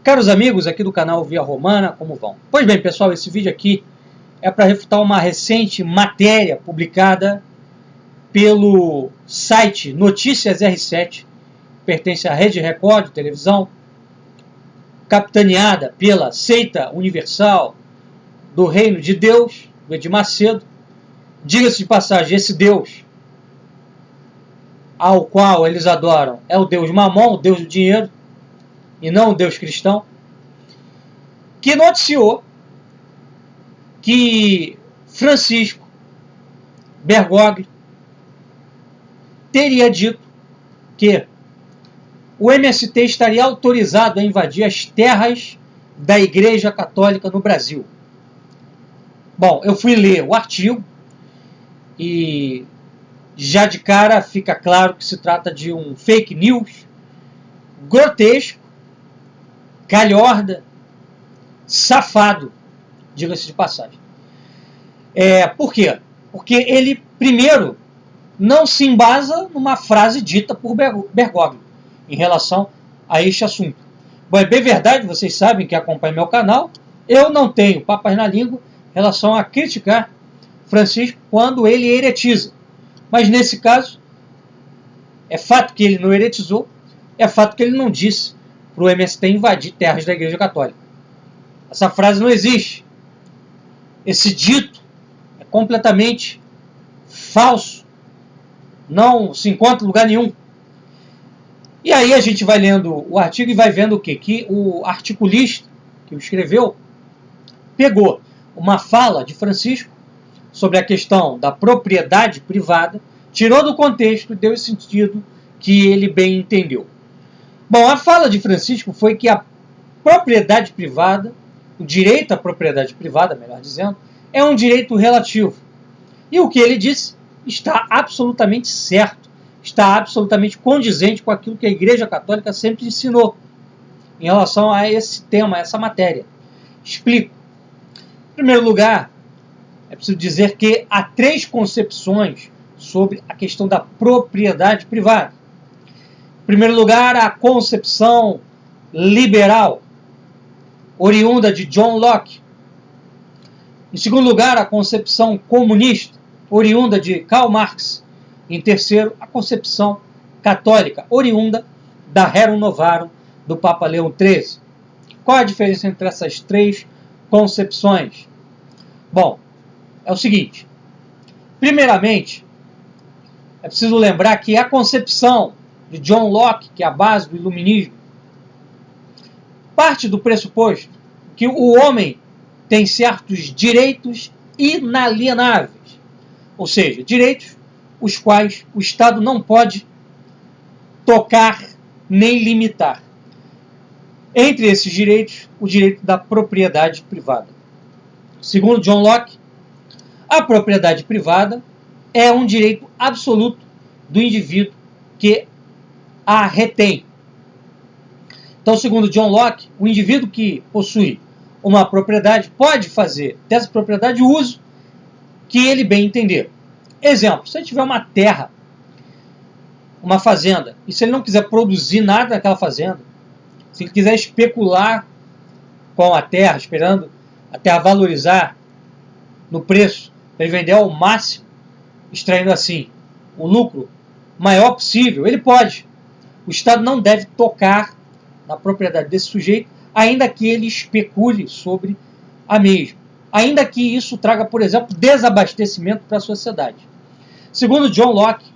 Caros amigos aqui do canal Via Romana, como vão? Pois bem, pessoal, esse vídeo aqui é para refutar uma recente matéria publicada pelo site Notícias R7, pertence à Rede Record de televisão, capitaneada pela seita universal do Reino de Deus, do Edir Macedo. Diga-se de passagem, esse Deus ao qual eles adoram é o Deus Mamon, o Deus do dinheiro, e não o Deus cristão, que noticiou que Francisco Bergoglio teria dito que o MST estaria autorizado a invadir as terras da Igreja Católica no Brasil. Bom, eu fui ler o artigo e já de cara fica claro que se trata de um fake news grotesco, calhorda, safado, diga-se de passagem. Por quê? Porque ele, primeiro, não se embasa numa frase dita por Bergoglio em relação a este assunto. Bom, é bem verdade, vocês sabem que acompanham meu canal, eu não tenho papas na língua em relação a criticar Francisco quando ele heretiza. Mas nesse caso, é fato que ele não heretizou, é fato que ele não disse para o MST invadir terras da Igreja Católica. Essa frase não existe. Esse dito é completamente falso. Não se encontra em lugar nenhum. E aí a gente vai lendo o artigo e vai vendo o quê? Que o articulista que o escreveu pegou uma fala de Francisco sobre a questão da propriedade privada, tirou do contexto e deu o sentido que ele bem entendeu. Bom, a fala de Francisco foi que a propriedade privada, o direito à propriedade privada, melhor dizendo, é um direito relativo. E o que ele disse está absolutamente certo, está absolutamente condizente com aquilo que a Igreja Católica sempre ensinou em relação a esse tema, a essa matéria. Explico. Em primeiro lugar, é preciso dizer que há três concepções sobre a questão da propriedade privada. Em primeiro lugar, a concepção liberal, oriunda de John Locke. Em segundo lugar, a concepção comunista, oriunda de Karl Marx. Em terceiro, a concepção católica, oriunda da Rerum Novarum do Papa Leão XIII. Qual a diferença entre essas três concepções? Bom, é o seguinte. Primeiramente, é preciso lembrar que a concepção de John Locke, que é a base do iluminismo, parte do pressuposto que o homem tem certos direitos inalienáveis, ou seja, direitos os quais o Estado não pode tocar nem limitar. Entre esses direitos, o direito da propriedade privada. Segundo John Locke, a propriedade privada é um direito absoluto do indivíduo que a retém. Então, segundo John Locke, o indivíduo que possui uma propriedade pode fazer dessa propriedade o uso que ele bem entender. Exemplo, se ele tiver uma terra, uma fazenda, e se ele não quiser produzir nada naquela fazenda, se ele quiser especular com a terra, esperando a terra valorizar no preço, para ele vender ao máximo, extraindo assim o lucro maior possível, ele pode. O Estado não deve tocar na propriedade desse sujeito, ainda que ele especule sobre a mesma. Ainda que isso traga, por exemplo, desabastecimento para a sociedade. Segundo John Locke,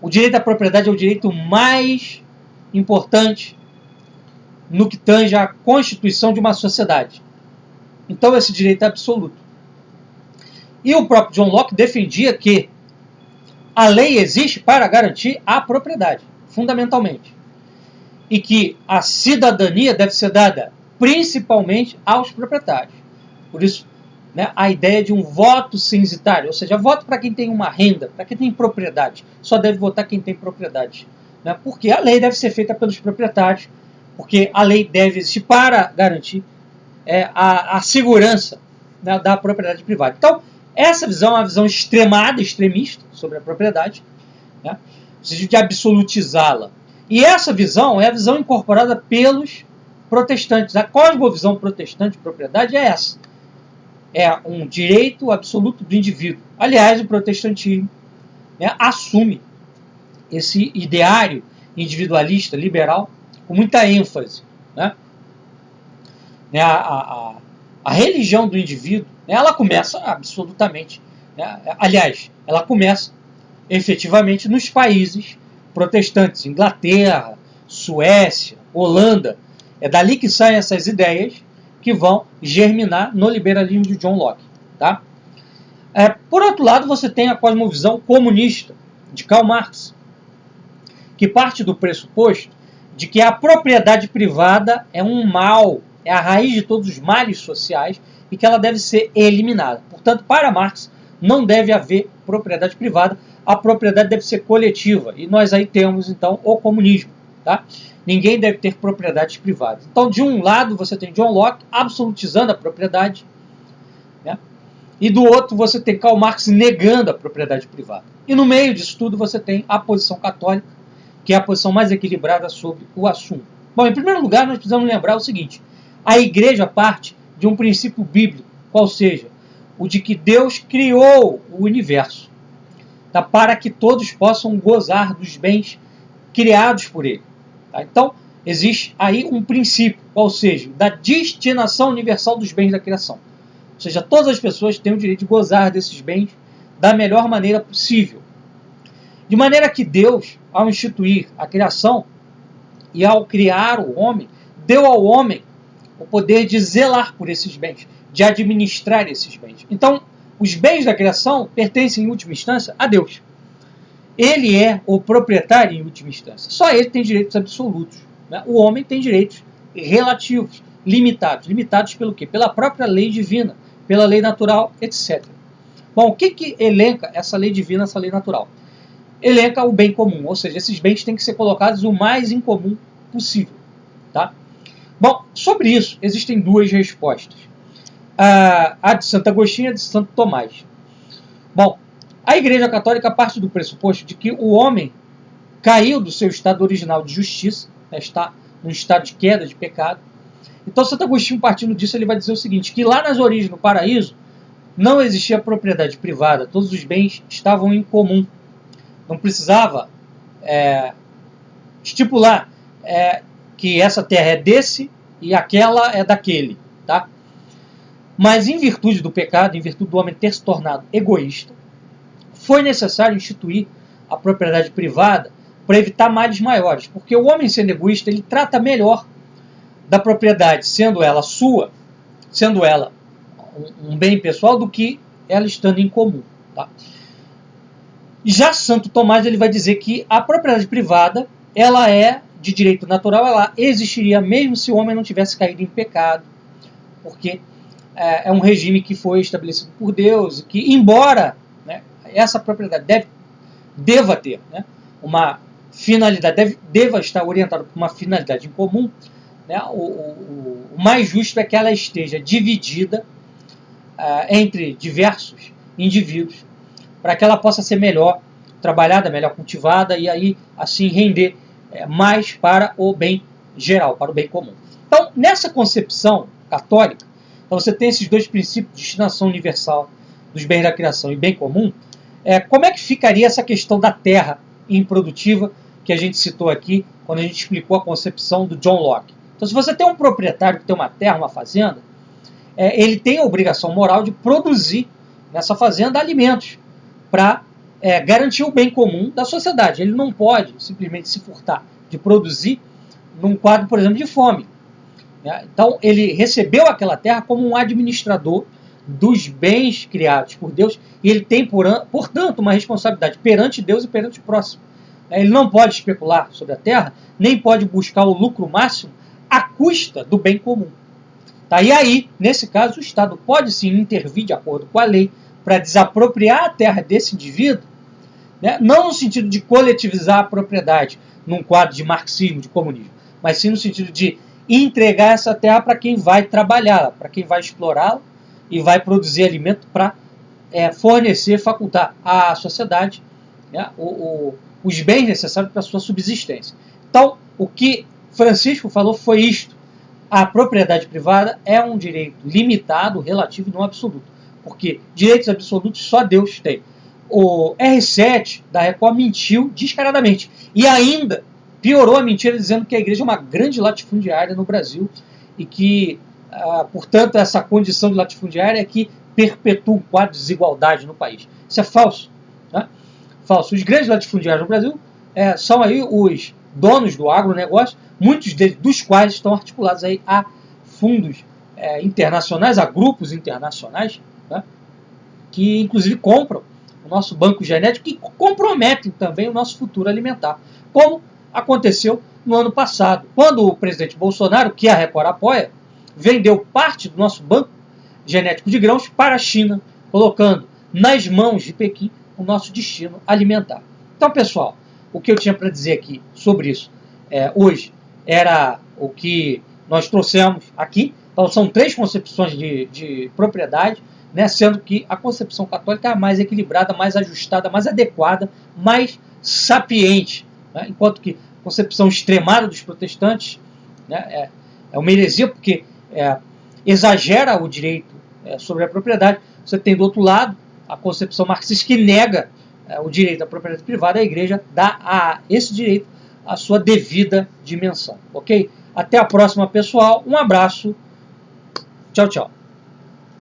o direito à propriedade é o direito mais importante no que tange à constituição de uma sociedade. Então esse direito é absoluto. E o próprio John Locke defendia que a lei existe para garantir a propriedade, fundamentalmente. E que a cidadania deve ser dada principalmente aos proprietários. Por isso, a ideia de um voto censitário, ou seja, voto para quem tem uma renda, para quem tem propriedade. Só deve votar quem tem propriedade. Porque a lei deve ser feita pelos proprietários, porque a lei deve existir para garantir a segurança da propriedade privada. Então, essa visão é uma visão extremada, extremista sobre a propriedade, no sentido de absolutizá-la. E essa visão é a visão incorporada pelos protestantes. A cosmovisão protestante de propriedade é essa. É um direito absoluto do indivíduo. Aliás, o protestantismo, né, assume esse ideário individualista, liberal, com muita ênfase. Né? A religião do indivíduo, né, ela começa absolutamente, né, aliás, ela começa efetivamente nos países protestantes, Inglaterra, Suécia, Holanda. É dali que saem essas ideias que vão germinar no liberalismo de John Locke. Tá? Por outro lado, você tem a cosmovisão comunista de Karl Marx, que parte do pressuposto de que a propriedade privada é um mal, é a raiz de todos os males sociais e que ela deve ser eliminada. Portanto, para Marx, não deve haver propriedade privada, a propriedade deve ser coletiva. E nós aí temos, então, o comunismo. Tá? Ninguém deve ter propriedades privadas. Então, de um lado, você tem John Locke absolutizando a propriedade, né? E do outro, você tem Karl Marx negando a propriedade privada. E no meio disso tudo, você tem a posição católica, que é a posição mais equilibrada sobre o assunto. Bom, em primeiro lugar, nós precisamos lembrar o seguinte: a igreja parte de um princípio bíblico, qual seja, o de que Deus criou o universo, tá, para que todos possam gozar dos bens criados por ele. Tá? Então, existe aí um princípio, qual seja, da destinação universal dos bens da criação. Ou seja, todas as pessoas têm o direito de gozar desses bens da melhor maneira possível. De maneira que Deus, ao instituir a criação e ao criar o homem, deu ao homem o poder de zelar por esses bens, de administrar esses bens. Então, os bens da criação pertencem, em última instância, a Deus. Ele é o proprietário, em última instância. Só ele tem direitos absolutos. Né? O homem tem direitos relativos, limitados. Limitados pelo quê? Pela própria lei divina, pela lei natural, etc. Bom, o que elenca essa lei divina, essa lei natural? Elenca o bem comum, ou seja, esses bens têm que ser colocados o mais em comum possível. Tá? Bom, sobre isso, existem duas respostas. A de Santo Agostinho e a de Santo Tomás. Bom, a Igreja Católica parte do pressuposto de que o homem caiu do seu estado original de justiça, né, está num estado de queda, de pecado. Então, Santo Agostinho, partindo disso, ele vai dizer o seguinte, que lá nas origens, no paraíso, não existia propriedade privada, todos os bens estavam em comum. Não precisava estipular que essa terra é desse e aquela é daquele. Tá? Mas em virtude do pecado, em virtude do homem ter se tornado egoísta, foi necessário instituir a propriedade privada para evitar males maiores. Porque o homem sendo egoísta, ele trata melhor da propriedade, sendo ela sua, sendo ela um bem pessoal, do que ela estando em comum. Tá? Já Santo Tomás ele vai dizer que a propriedade privada ela é de direito natural, ela existiria mesmo se o homem não tivesse caído em pecado, porque é um regime que foi estabelecido por Deus, e que, embora, né, essa propriedade deva ter, né, uma finalidade, deva estar orientada por uma finalidade em comum, né, o mais justo é que ela esteja dividida entre diversos indivíduos, para que ela possa ser melhor trabalhada, melhor cultivada e aí assim render mais para o bem geral, para o bem comum. Então, nessa concepção católica, então você tem esses dois princípios, destinação universal dos bens da criação e bem comum. Como é que ficaria essa questão da terra improdutiva que a gente citou aqui quando a gente explicou a concepção do John Locke? Então, se você tem um proprietário que tem uma terra, uma fazenda, ele tem a obrigação moral de produzir nessa fazenda alimentos para garantir o bem comum da sociedade. Ele não pode simplesmente se furtar de produzir num quadro, por exemplo, de fome. Então, ele recebeu aquela terra como um administrador dos bens criados por Deus e ele tem, portanto, uma responsabilidade perante Deus e perante o próximo. Ele não pode especular sobre a terra, nem pode buscar o lucro máximo à custa do bem comum. Tá? E aí, nesse caso, o Estado pode sim intervir de acordo com a lei para desapropriar a terra desse indivíduo, né? Não no sentido de coletivizar a propriedade num quadro de marxismo, de comunismo, mas sim no sentido de entregar essa terra para quem vai trabalhá-la, para quem vai explorá-la e vai produzir alimento para fornecer, facultar à sociedade, né, os bens necessários para a sua subsistência. Então, o que Francisco falou foi isto. a propriedade privada é um direito limitado, relativo e não absoluto. Porque direitos absolutos só Deus tem. O R7 da Record mentiu descaradamente. E ainda piorou a mentira dizendo que a igreja é uma grande latifundiária no Brasil e que, portanto, essa condição de latifundiária é que perpetua um quadro de desigualdade no país. Isso é falso. Né? Falso. Os grandes latifundiários no Brasil são aí os donos do agronegócio, muitos dos quais estão articulados aí a fundos internacionais, a grupos internacionais, né? Que inclusive compram o nosso banco genético e comprometem também o nosso futuro alimentar, como aconteceu no ano passado, quando o presidente Bolsonaro, que a Record apoia, vendeu parte do nosso banco genético de grãos para a China, colocando nas mãos de Pequim o nosso destino alimentar. Então, pessoal, o que eu tinha para dizer aqui sobre isso hoje era o que nós trouxemos aqui. Então, são 3 concepções de propriedade, né, sendo que a concepção católica é a mais equilibrada, mais ajustada, mais adequada, mais sapiente, né, enquanto que a concepção extremada dos protestantes, né, é uma heresia, porque exagera o direito sobre a propriedade. Você tem do outro lado a concepção marxista que nega o direito à propriedade privada. A igreja dá a esse direito a sua devida dimensão. Ok? Até a próxima, pessoal. Um abraço. Tchau, tchau.